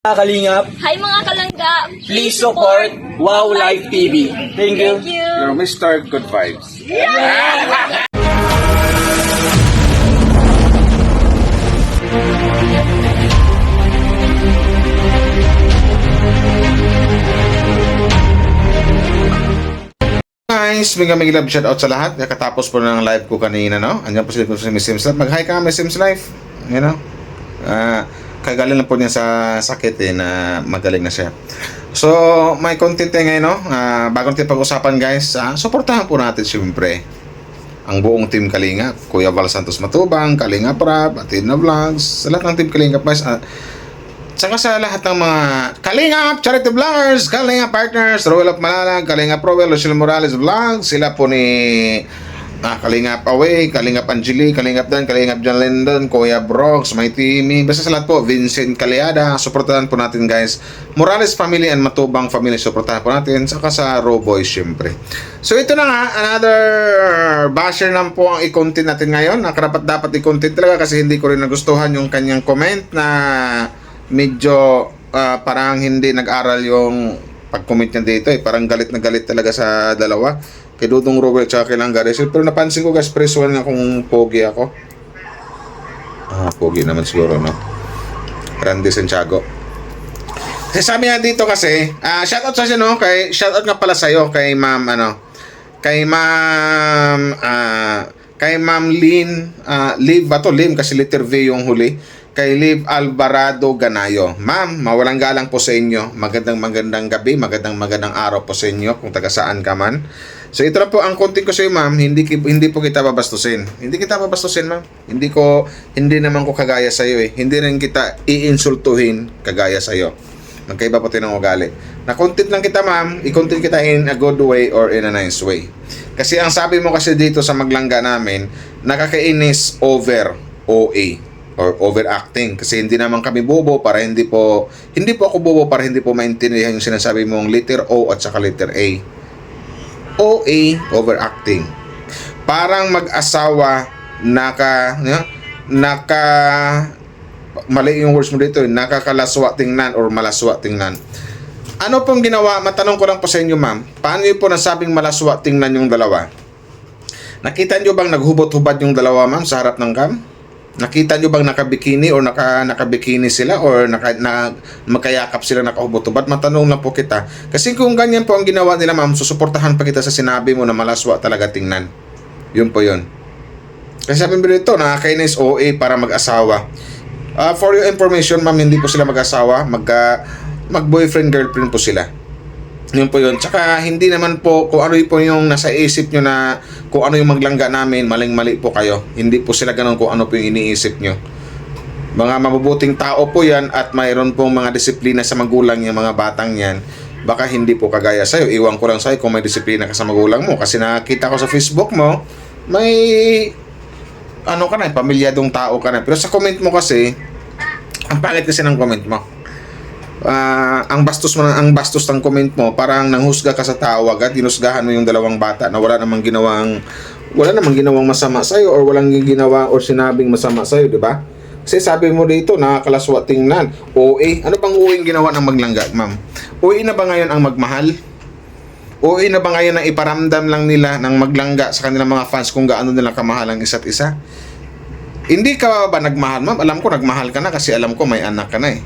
Kalingap, Hi mga kalangga! please support Wow Live TV. Thank you. Thank you! You're Mr. Good Vibes. Guys, mega love shoutout sa lahat. Katapos po ng live ko kanina, no? Andiyan po sila sa Miss Sims Life. Mag-hi ka, Miss Sims Life. You know? Kagaling lang po niya sa sakit na magaling na siya. So, may content ngayon, no? Bagong natin pag-usapan, guys. Suportahan po natin siyempre ang buong Team Kalingap. Kuya Val Santos Matubang, Kalingap Rap, Atina Vlogs, sa lahat ng Team Kalingap, guys. Saka sa lahat ng mga Kalingap Charity Vloggers, Kalingap Partners, Roel of Malalag, Kalingap Roel, Lucille Morales Vlogs, sila po ni Kalingap Away, Kalingap Angeli, Kalingap Dan, Kalingap John Lendon, Kuya Brox, My Timmy, basta sa lahat po, Vincent Caliada, suportahan po natin, guys. Morales Family and Matubang Family, suportahan po natin, saka sa Roboy syempre. So ito na nga, another basher na po ang i-content natin ngayon. Nakarapat dapat i-content talaga kasi hindi ko rin nagustuhan yung kanyang comment na medyo parang hindi nag-aral yung pag-comment niya dito parang galit na galit talaga sa dalawa kay Dudong Robert tsaka kay Langgares. Pero napansin ko, guys, presual nga kung pogi ako. Pogi naman siguro, no? Randy Santiago. Kasi sabi nga dito kasi shoutout sa no? Shoutout nga pala sa'yo kay ma'am kay ma'am Lynn Liv ba to? Lim kasi letter V yung huli. Kay Liv Alvarado Ganayo. Ma'am, mawalang galang po sa inyo. Magandang gabi, magandang araw po sa inyo kung taga saan ka man. So ito na po ang content ko sa iyo, ma'am. Hindi po kita babastusin. Hindi kita babastusin, ma'am. Hindi naman ko kagaya sa iyo Hindi rin kita iinsultuhin kagaya sa iyo. Magkaiba po tayo ng ugali. Na content lang kita, ma'am. I-content kita in a good way or in a nice way. Kasi ang sabi mo kasi dito sa maglangga namin, nakakainis over OA or overacting kasi hindi naman kami bobo para hindi po ako bobo para hindi po maintindihan yung sinasabi mong letter O at saka letter A. OA, overacting. Parang mag-asawa mali yung words mo dito, nakakalaswa tingnan or malaswa tingnan. Ano pong ginawa? Matanong ko lang po sa inyo, ma'am. Paano yun po nasabing malaswa tingnan yung dalawa? Nakita nyo bang naghubot-hubad yung dalawa, ma'am, sa harap ng cam? Nakita nyo bang nakabikini or nakabikini sila or magkayakap sila nakahubot-hubad? Matanong lang po kita. Kasi kung ganyan po ang ginawa nila, ma'am, susuportahan pa kita sa sinabi mo na malaswa talaga tingnan. Yun po yun. Kasi sabi mo dito, nakakainis OA para mag-asawa. For your information, ma'am, hindi po sila mag-asawa. Mag-boyfriend-girlfriend po sila. Yun po yun. Tsaka hindi naman po kung ano po yung nasa isip nyo na kung ano yung maglangga namin, maling-mali po kayo. Hindi po sila ganun kung ano po yung iniisip nyo. Mga mabubuting tao po yan at mayroon pong mga disiplina sa magulang yung mga batang yan. Baka hindi po kagaya sa'yo. Iwan ko lang sa'yo kung may disiplina ka sa magulang mo. Kasi nakita ko sa Facebook mo, may pamilyadong tao ka na. Pero sa comment mo kasi, ang pangit kasi ng comment mo. Ang bastos ng comment mo, parang nanghusga ka sa tao agad, hinusgahan mo yung dalawang bata na wala namang ginawang masama sa iyo or walang ginawa or sinabing masama sa iyo, di ba? Kasi sabi mo dito, nakakalaswa tingnan. OA, ano bang OA ginawa ng maglangga, ma'am? OA na ba ngayon ang magmahal? OA na ba ngayon ang iparamdam lang nila ng maglangga sa kanilang mga fans kung gaano nila kamahal ang isa't isa? Hindi ka ba nagmahal, ma'am? Alam ko nagmahal ka na kasi alam ko may anak ka na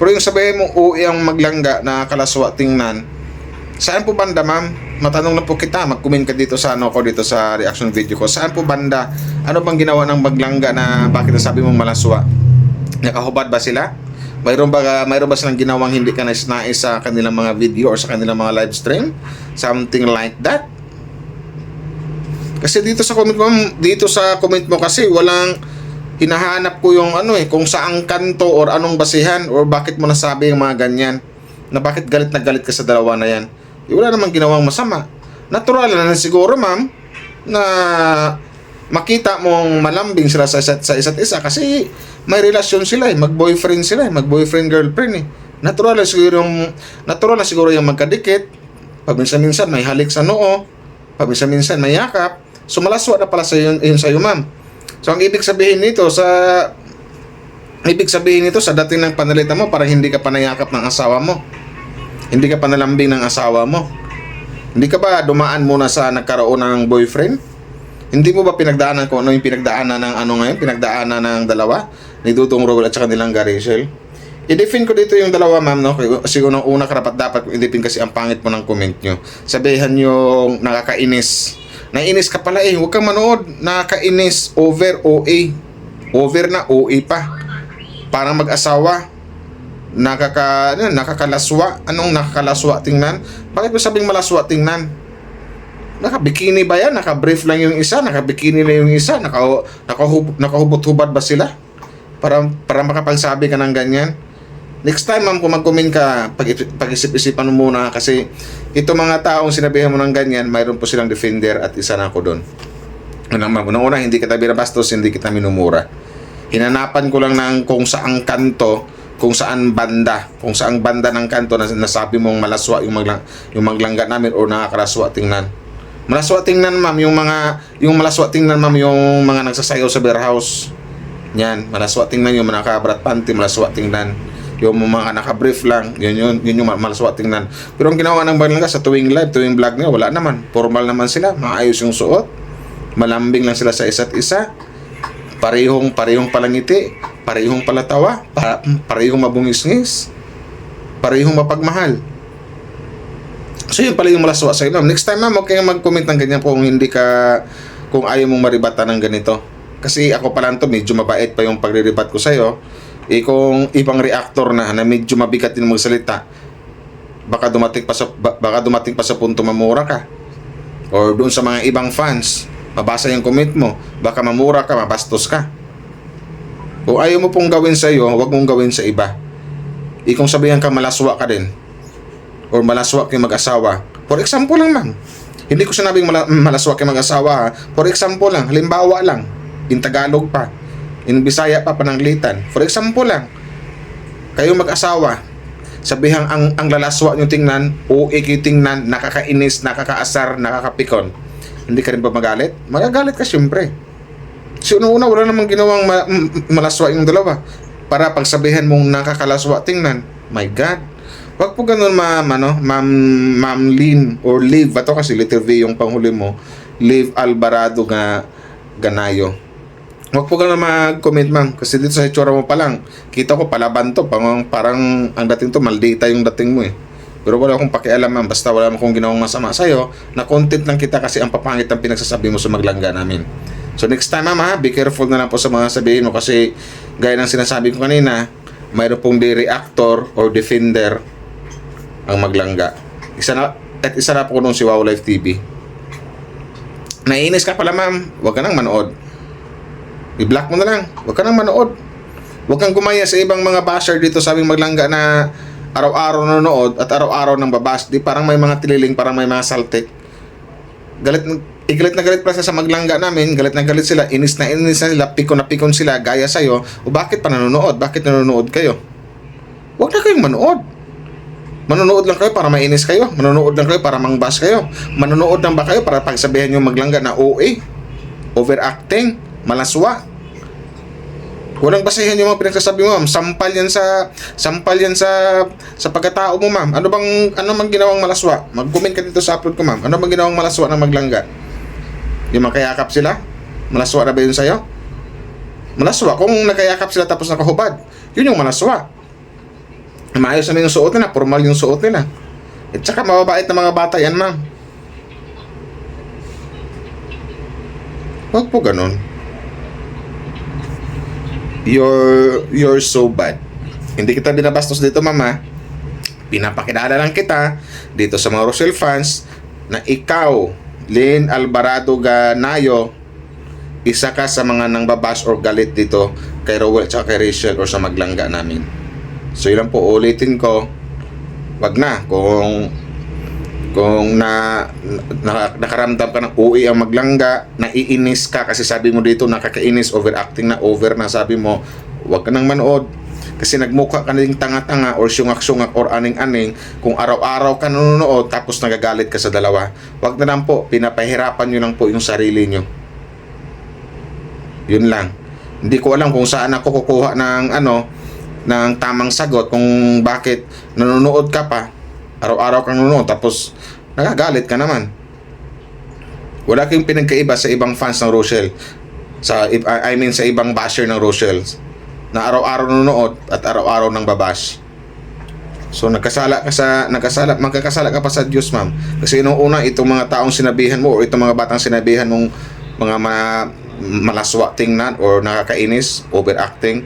Pero yung sabihin mong uwi ang maglangga na kalaswa tingnan, saan po banda, ma'am? Matanong lang po kita, mag-comment ka dito sa dito sa reaction video ko. Saan po banda? Ano bang ginawa ng maglangga na bakit nasabi mong malaswa? Nakahubad ba sila? Mayroon ba silang ginawang hindi ka nais sa kanilang mga video or sa kanilang mga live stream? Something like that? Kasi dito sa comment mo kasi walang hinahanap ko yung kung saang kanto or anong basihan or bakit mo nasabi yung mga ganyan na bakit galit na galit ka sa dalawa na yan. Wala namang ginawang masama. Natural na siguro, ma'am, na makita mong malambing sila sa isa't isa kasi may relasyon sila mag-boyfriend sila mag-boyfriend-girlfriend Natural na siguro yung magkadikit. Paminsan-minsan may halik sa noo, paminsan-minsan may yakap. So malaswa na pala yun sa'yo, ma'am. So ang ibig sabihin nito sa Ibig sabihin nito, sa dating ng panalita mo, parang hindi ka panayakap ng asawa mo. Hindi ka panalambing ng asawa mo. Hindi ka ba dumaan muna sa nagkaroon ng boyfriend? Hindi mo ba pinagdaanan kung ano yung pinagdaanan ng ano ngayon? Pinagdaanan ng dalawa? Ni Dudong Rowell at saka nilang Garishel? I-define ko dito yung dalawa, ma'am, no? Kasi una karapat dapat kung i-define kasi ang pangit mo ng comment nyo. Sabihan yung nakakainis. Nainis ka pala eh. Huwag kang manood. Nakakainis. Over OA. Over na OA pa. Parang mag-asawa. Nakakalaswa. Anong nakakalaswa tingnan? Bakit mo sabing malaswa tingnan? Naka-bikini ba yan? Naka-brief lang yung isa? Naka-bikini na yung isa? Nakahubot-hubad ba sila? Para makapagsabi ka ng ganyan? Next time, ma'am, kung mag-comment ka, pag-isip-isipan mo muna kasi ito mga taong sinabihan mo ng ganyan, mayroon po silang defender at isa na ako doon. Unang-una, hindi kita binabastos, hindi kita minumura. Hinanapan ko lang ng kung saang kanto, kung saan banda ng kanto na nasabi mong malaswa yung maglangga namin o nakakalaswa tingnan. Malaswa tingnan, ma'am, yung malaswa tingnan, ma'am, yung mga nagsasayaw sa beer house. Yan, malaswa tingnan yung mga nakabrat panty, malaswa tingnan. Yung mga naka-brief lang, yun yung malaswa tingnan. Pero ang ginawa ng Balangga sa tuwing live, tuwing vlog nila, wala naman. Formal naman sila, maayos yung suot. Malambing lang sila sa isa't isa. Parehong palangiti, parehong palatawa, parehong mabungis-ngis, parehong mapagmahal. So yun pala yung malaswa sa ma'am. Next time, ma'am, huwag kayong mag-comment ng ganyan kung kung ayaw mong maribata ng ganito. Kasi ako pa lang to, medyo mabait pa yung pagriribat ko sa'yo. Kung ibang reactor na medyo mabigat din magsalita, baka dumating pa sa punto mamura ka. Or doon sa mga ibang fans, mabasa yung comment mo, baka mamura ka, mabastos ka. Kung ayaw mo pong gawin sa iyo, huwag mong gawin sa iba. Kung sabihan ka malaswa ka din, or malaswa kayo mag-asawa. For example lang, ma'am. Hindi ko sinabing malaswa kayo mag-asawa, ha? For example lang, halimbawa lang, in Tagalog pa, in Bisaya pa pananglitan. For example lang, kayo mag-asawa, sabihang ang lalaswa nyo tingnan, o tingnan, nakakainis, nakakaasar, nakakapikon. Hindi ka rin ba magalit? Magagalit ka siyempre. So una wala namang ginawang malaswa yung dalawa. Para pagsabihan mong nakakalaswa tingnan, my God. Wag po ganun, Ma'am Lynn or Liv. Bato kasi letter V yung panghuli mo. Liv Alvarado Ganayo. Wag po ganun mag-comment, ma'am. Kasi dito sa itsura mo pa lang, kita ko palaban to. Parang ang dating to, maldita yung dating mo eh. Pero wala akong pakialam, ma'am. Basta wala akong ginawang masama sa'yo. Na-content lang kita kasi ang papangit ang pinagsasabi mo sa maglangga namin. So next time, ma'am, ha, be careful na lang po sa mga sabihin mo kasi gaya ng sinasabi ko kanina, mayroon pong reactor or defender ang maglangga. Isa na po nung si Wow Life TV. Naiinis ka pala, ma'am. Huwag ka nang manood. I-block mo na lang. Huwag ka nang manood. Huwag kang gumaya sa ibang mga basher dito sabing maglangga na araw-araw nanonood at araw-araw nang babas. Di parang may mga tililing, parang may mga saltik. Galit na galit pa sa maglangga namin. Galit na galit sila. Inis na sila. Pikon na pikon sila. Gaya sa'yo. O bakit pa nanonood? Bakit nanonood kayo? Huwag na kayong manood. Manonood lang kayo para mainis kayo. Manonood lang kayo para mangbas kayo. Manonood lang ba kayo para pagsabihan nyo maglangga na OA? Overacting? Malaswa? Walang basehan yung mga pinagsasabi mo, ma'am. Sampal yan sa pagkatao mo, ma'am. Ano bang ginawang malaswa? Mag-comment ka dito sa upload ko, ma'am. Ano bang ginawang malaswa ng maglangga? Yung makayakap sila? Malaswa na ba yun sa'yo? Malaswa. Kung nakayakap sila tapos nakahubad, yun yung malaswa. Maayos na yung suot nila, formal yung suot nila. At saka mababait na mga bata yan, ma'am. Huwag po ganun. You're so bad. Hindi kita binabastos dito, mama. Pinapakilala lang kita dito sa mga Rosel fans na ikaw, Lynn Alvarado Ganayo, isa ka sa mga nangbabash or galit dito kay Rowell at kay Rachel or sa maglangga namin. So yun lang po, ulitin ko, wag na kung nakaramdam ka ng uwi ang maglangga, naiinis ka kasi sabi mo dito nakakainis, overacting na, over na, sabi mo, wag ka nang manood kasi nagmukha ka ng tanga-tanga or syungak-syungak or aning-aning kung araw-araw ka nanonood tapos nagagalit ka sa dalawa. Wag na lang po, pinapahirapan nyo lang po yung sarili nyo. Yun lang. Hindi ko alam kung saan ako kukuha ng ng tamang sagot kung bakit nanonood ka pa. Araw-araw kang nanonood tapos nagagalit ka naman. Wala kayong pinagkaiba sa ibang fans ng Rochelle. Sa ibang basher ng Rochelle na araw-araw nanonood at araw-araw nang babash. So magkakasala ka pa sa Diyos, ma'am. Kasi nung una itong mga taong sinabihan mo o itong mga batang sinabihan mong mga malaswa tingnan or nakakainis, overacting,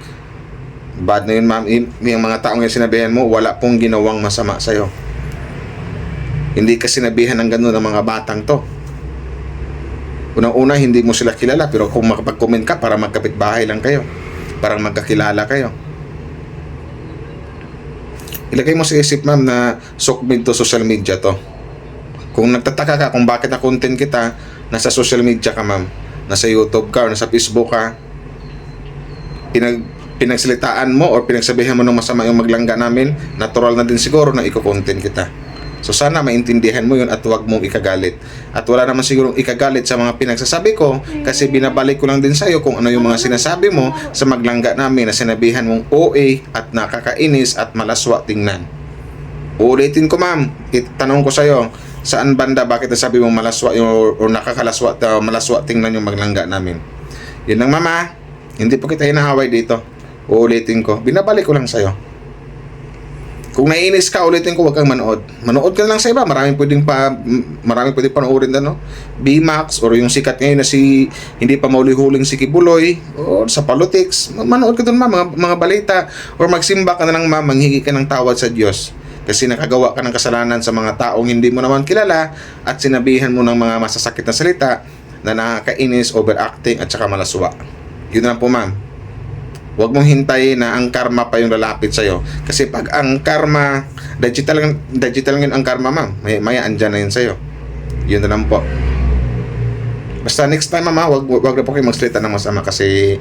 bad na yun, ma'am. Yung mga taong yung sinabihan mo, wala pong ginawang masama sa'yo. Hindi ka sinabihan ng ganun ng mga batang to. Unang-una, hindi mo sila kilala, pero kung makapag-comment ka, para magkapit-bahay lang kayo. Parang magkakilala kayo. Ilagay mo sa isip, ma'am, na sukmid to social media to. Kung nagtataka ka kung bakit na-content kita, nasa social media ka, ma'am. Nasa YouTube ka, or nasa Facebook ka. Pinagsalitaan mo or pinagsabihan mo ng masama yung maglangga namin, natural na din siguro na iko-content kita. So sana maintindihan mo yun at huwag mong ikagalit. At wala naman sigurong ikagalit sa mga pinagsasabi ko kasi binabalik ko lang din sa'yo kung ano yung mga sinasabi mo sa maglangga namin na sinabihan mong OA at nakakainis at malaswa tingnan. Uulitin ko, ma'am, itanong ko sa'yo, saan banda bakit nasabi mong malaswa yung, o nakakalaswa, malaswa tingnan yung maglangga namin? Yun lang, mama, hindi po kita hinahaway dito. Uulitin ko, binabalik ko lang sa'yo. Kung naiinis ka, ulitin ko, huwag kang manood. Manood ka lang sa iba. Maraming pwedeng panoorin na, no? B-Max, or yung sikat ngayon na hindi pa mauli-huling si Kibuloy, or sa politics. Manood ka doon, mga balita. Or magsimba ka na lang, manghingi ka ng tawad sa Diyos. Kasi nakagawa ka ng kasalanan sa mga taong hindi mo naman kilala at sinabihan mo ng mga masasakit na salita na nakakainis, overacting, at saka malaswa. Yun na po, ma'am. Huwag mong hintayin na ang karma pa yung lalapit sa'yo. Kasi pag ang karma, digital ngayon ang karma, ma'am. Maya andyan na yun sa'yo. Yun na lang po. Basta next time, ma'am, wag na po kayo magsalita ng masama kasi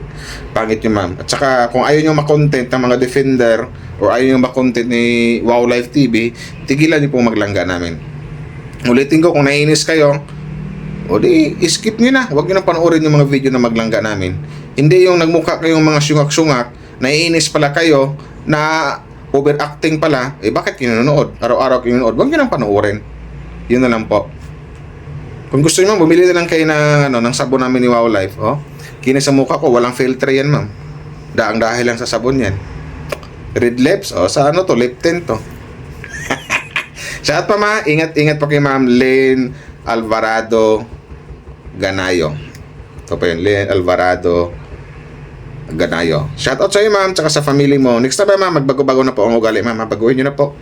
pangit yun, ma'am. At saka kung ayaw nyo makontent ng mga defender or ayaw nyo makontent ni Wow Live TV, tigilan nyo pong maglangga namin. Ulitin ko, kung naiinis kayo, o di, skip nyo na. Huwag nyo na panoorin yung mga video na maglangga namin. Hindi yung nagmukha kayong mga syungak-syungak, naiinis pala kayo, na overacting pala, bakit kinanonood? Araw-araw kinanonood, huwag nyo nang panoorin. Yun na lang po. Kung gusto nyo, bumili na lang kayo ng sabon namin ni Wow Life. Kinis sa mukha ko, walang filter yan, ma'am. Dahil lang sa sabon yan. Red lips, sa to, lip tint to. Shout pa, ma, ingat-ingat po kay Ma'am Lynn Alvarado Ganayo. Ito pa yun, Lynn Alvarado Ganayo. Shout out sa iyo, ma'am, tsaka sa family mo. Next time, ma'am, magbago-bago na po ang ugali, ma'am. Baguhin nyo na po.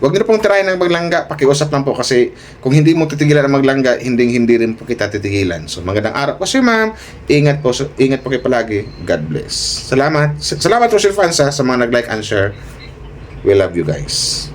Huwag nyo na pong tirahin ng maglangga. Pakiusap lang po kasi kung hindi mo titigilan ang maglangga, hindi rin po kita titigilan. So, magandang araw po sa'yo, ma'am. Ingat po kayo palagi. God bless. Salamat. Salamat, Rochelle fans, sa mga nag-like and share. We love you guys.